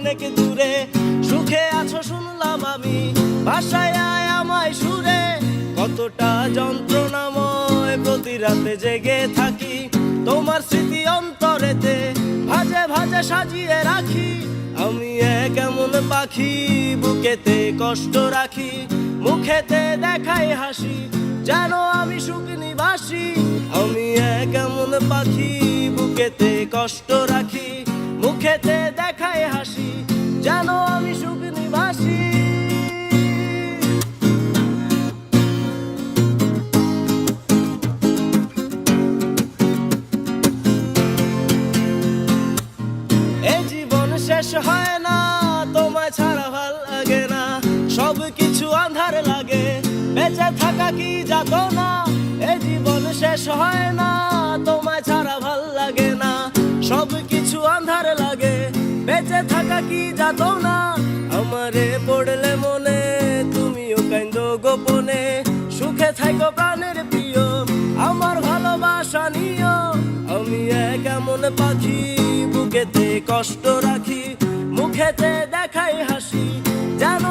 অনেক দূরে। সুখে আছো শুনলাম আমি, ভাষায় আয় আমায় সুরে। কতটা যন্ত্রণাময় প্রতি রাতে জেগে থাকি, তোমার স্মৃতি অন্তরেতে ভাজে ভাজে সাজিয়ে রাখি। আমি এক এমন পাখি, বুকেতে কষ্ট রাখি, মুখেতে দেখাই হাসি, যেন আমি সুখ নিবাসী। আমি এক এমন পাখি, বুকেতে কষ্ট রাখি, মুখেতে দেখাই হাসি, যেন আমি সুখ নিবাসী। এই জীবন শেষ হয় না, তোমায় ছাড়া ভাল লাগে না, সব কিছু আঁধার লাগে, বেঁচে থাকা কি যাতনা। এই জীবন শেষ হয় না, তোমায় ছাড়া ভাল লাগে না, সব কিছু আঁধার লাগে, বেঁচে থাকা কি যাতনা। আমারে পড়লে মনে তুমিও কান্দো গোপনে, সুখে থাকো প্রাণের প্রিয়, আমার ভালোবাসা নিও। আমি এক এমন পাখি, বুকেতে কষ্ট রাখি, মুখেতে দেখাই হাসি, যেন